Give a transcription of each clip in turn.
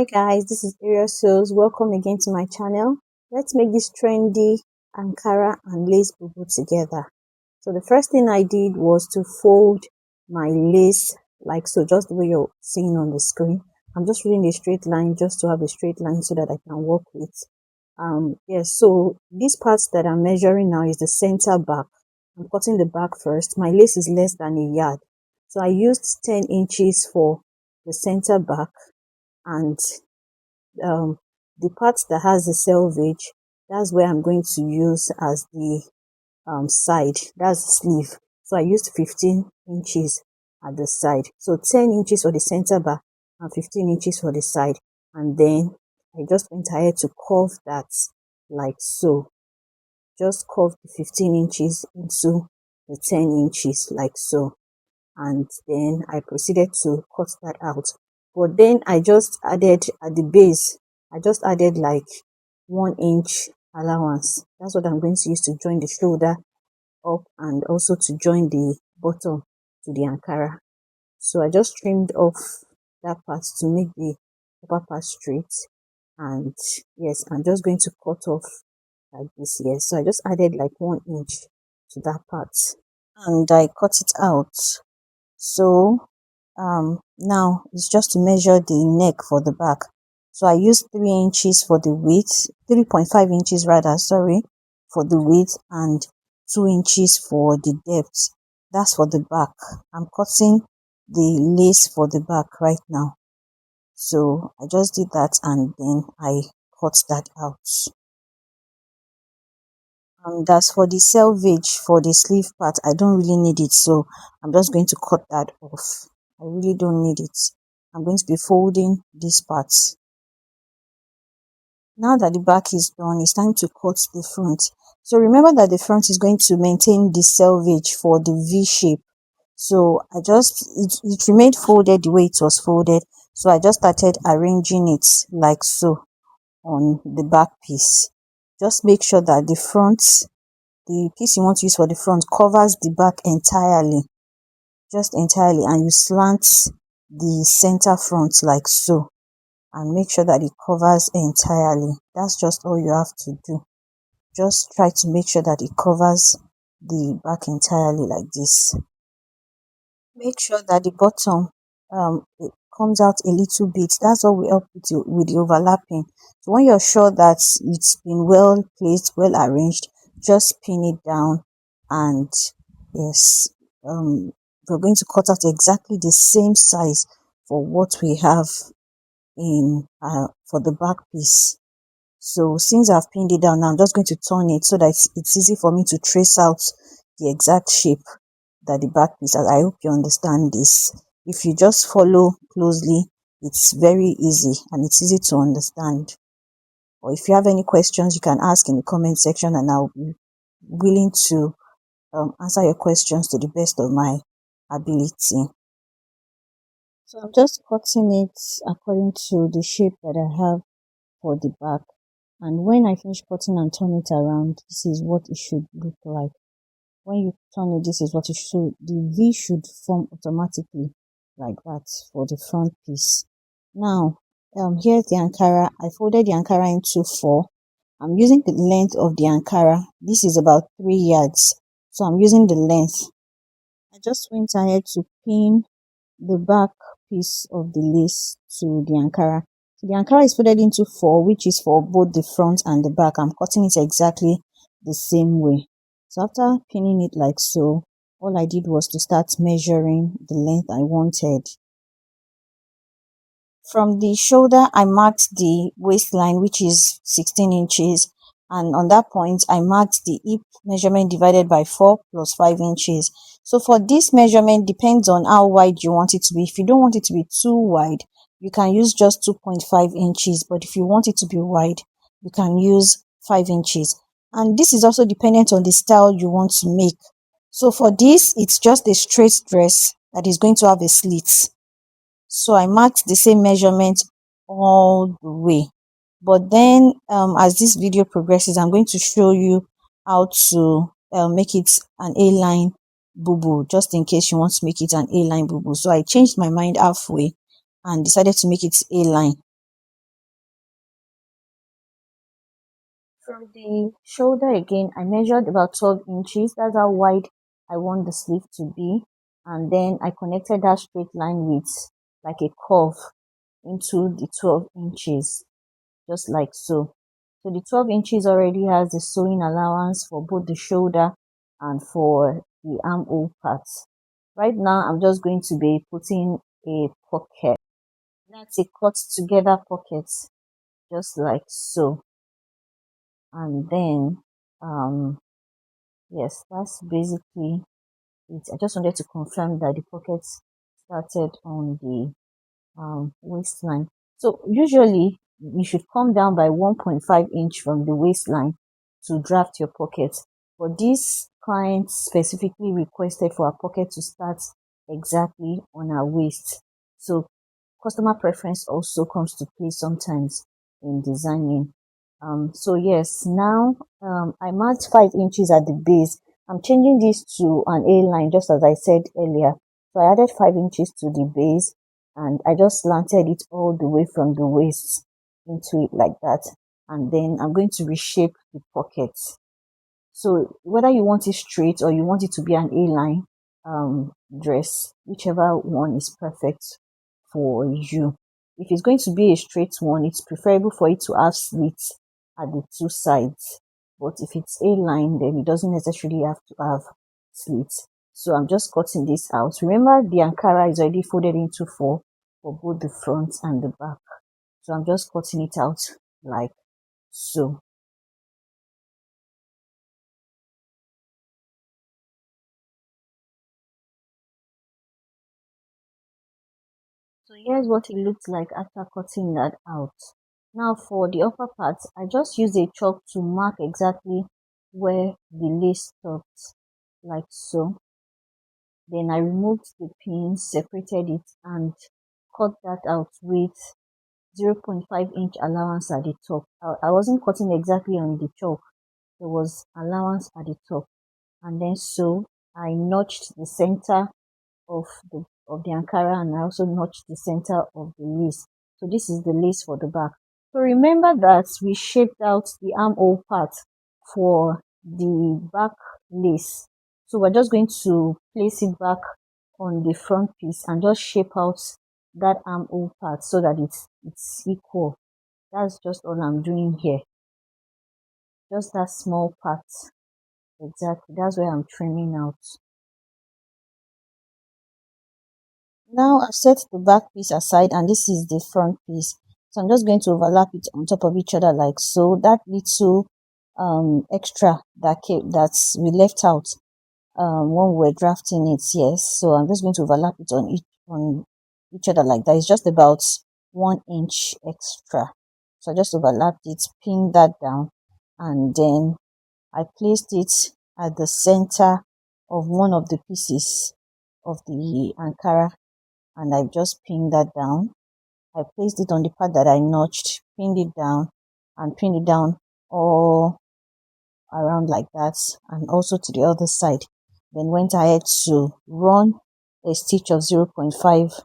Hi guys, this is Arius Sews. Welcome again to my channel. Let's make this trendy Ankara and lace bubu together. So the first thing I did was to fold my lace like so, just the way you're seeing on the screen. I'm just reading a straight line just to have a straight line so that I can work with. Yes, so these parts that I'm measuring now is the center back. I'm cutting the back first. My lace is less than a yard. So I used 10 inches for the center back, and the part that has the selvage, that's where I'm going to use as the side, that's the sleeve. So I used 15 inches at the side, so 10 inches for the center back and 15 inches for the side. And then I just went ahead to curve that like so, just curve the 15 inches into the 10 inches like so, and then I proceeded to cut that out. But then I just added at the base, I just added like 1 inch allowance. That's what I'm going to use to join the shoulder up and also to join the bottom to the Ankara. So I just trimmed off that part to make the upper part straight. And yes, I'm just going to cut off like this here. So I just added like 1 inch to that part and I cut it out. So now it's just to measure the neck for the back. So I used 3 inches for the width, 3.5 inches rather, sorry, for the width, and 2 inches for the depth. That's for the back. I'm cutting the lace for the back right now. So I just did that and then I cut that out. And as for the selvage for the sleeve part, I don't really need it, so I'm just going to cut that off. I really don't need it. I'm going to be folding this part. Now that the back is done, it's time to cut the front. So remember that the front is going to maintain the selvage for the V shape. So it remained folded the way it was folded. So I just started arranging it like so on the back piece. Just make sure that the piece you want to use for the front covers the back entirely, just entirely, and you slant the center front like so, and make sure that it covers entirely. That's just all you have to do. Just try to make sure that it covers the back entirely like this. Make sure that the bottom it comes out a little bit. That's what will help with the overlapping. So when you're sure that it's been well placed, well arranged, just pin it down. And yes, we're going to cut out exactly the same size for what we have in for the back piece. So since I've pinned it down now, I'm just going to turn it so that it's easy for me to trace out the exact shape that the back piece has. I hope you understand this. If you just follow closely, it's very easy and it's easy to understand. Or if you have any questions, you can ask in the comment section and I'll be willing to answer your questions to the best of my ability. So I'm just cutting it according to the shape that I have for the back. And when I finish cutting and turn it around, this is what it should look like. When you turn it, this is what it should, the V should form automatically like that for the front piece. Now, here's the Ankara. I folded the Ankara into 4. I'm using the length of the Ankara. This is about 3 yards. So I'm using the length. I just went ahead to pin the back piece of the lace to the Ankara. So the Ankara is folded into 4, which is for both the front and the back. I'm cutting it exactly the same way. So after pinning it like so, all I did was to start measuring the length I wanted. From the shoulder, I marked the waistline, which is 16 inches. And on that point, I marked the hip measurement divided by 4 plus 5 inches. So for this measurement, depends on how wide you want it to be. If you don't want it to be too wide, you can use just 2.5 inches. But if you want it to be wide, you can use 5 inches. And this is also dependent on the style you want to make. So for this, it's just a straight dress that is going to have a slit. So I marked the same measurement all the way. But then as this video progresses, I'm going to show you how to make it an A-line bubu, just in case you want to make it an A-line bubu. So I changed my mind halfway and decided to make it A-line. From the shoulder again, I measured about 12 inches. That's how wide I want the sleeve to be. And then I connected that straight line with like a curve into the 12 inches, just like so. So the 12 inches already has the sewing allowance for both the shoulder and for the armhole parts. Right now, I'm just going to be putting a pocket. That's a cut together pocket, just like so. And then, yes, that's basically it. I just wanted to confirm that the pockets started on the waistline. So usually you should come down by 1.5 inch from the waistline to draft your pocket. But this client specifically requested for our pocket to start exactly on our waist. So customer preference also comes to play sometimes in designing. So yes, now I marked 5 inches at the base. I'm changing this to an A line, just as I said earlier. So I added 5 inches to the base, and I just slanted it all the way from the waist into it like that. And then I'm going to reshape the pocket. So whether you want it straight or you want it to be an A-line dress, whichever one is perfect for you. If it's going to be a straight one, it's preferable for it to have slits at the two sides. But if it's A-line, then it doesn't necessarily have to have slits. So I'm just cutting this out. Remember, the Ankara is already folded into four for both the front and the back. So I'm just cutting it out like so. So here's what it looks like after cutting that out. Now for the upper part, I just used a chalk to mark exactly where the lace stopped, like so. Then I removed the pin, separated it, and cut that out with 0.5 inch allowance at the top. I wasn't cutting exactly on the chalk. There was allowance at the top. And then so I notched the center of the Ankara, and I also notched the center of the lace. So this is the lace for the back. So remember that we shaped out the armhole part for the back lace. So we're just going to place it back on the front piece and just shape out that armhole part so that it's equal. That's just all I'm doing here. Just that small part. Exactly. That's where I'm trimming out. Now I've set the back piece aside, and this is the front piece. So I'm just going to overlap it on top of each other like so. That little extra that we left out when we were drafting it, yes. So I'm just going to overlap it on each other like that. It's just about 1 inch extra. So I just overlapped it, pinned that down, and then I placed it at the center of one of the pieces of the Ankara, and I just pinned that down. I placed it on the part that I notched, pinned it down, and pinned it down all around like that, and also to the other side. Then went ahead to run a stitch of 0.5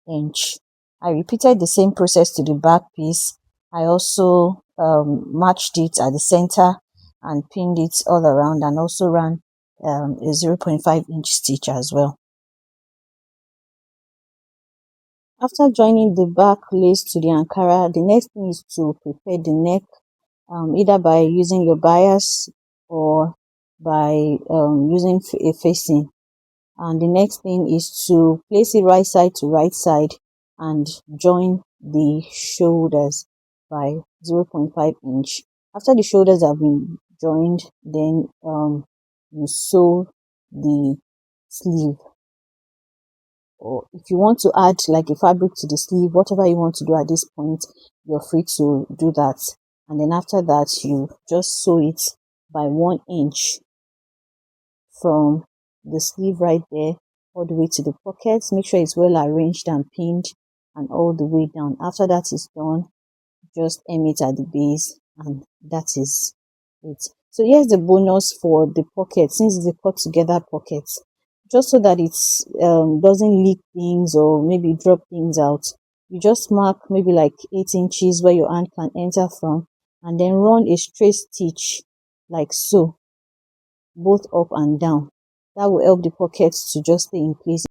inch. I repeated the same process to the back piece. I also matched it at the center and pinned it all around, and also ran a 0.5 inch stitch as well. After joining the back lace to the Ankara, the next thing is to prepare the neck, either by using your bias or by using a facing. And the next thing is to place it right side to right side and join the shoulders by 0.5 inch. After the shoulders have been joined, then you sew the sleeve. Or if you want to add like a fabric to the sleeve, whatever you want to do at this point, you're free to do that. And then after that, you just sew it by 1 inch from the sleeve right there all the way to the pockets. Make sure it's well arranged and pinned and all the way down. After that is done, just hem it at the base, and that is it. So here's the bonus for the pocket, since it's a cut together pocket, just so that it doesn't leak things or maybe drop things out. You just mark maybe like 8 inches where your hand can enter from, and then run a straight stitch like so, both up and down. That will help the pockets to just stay in place.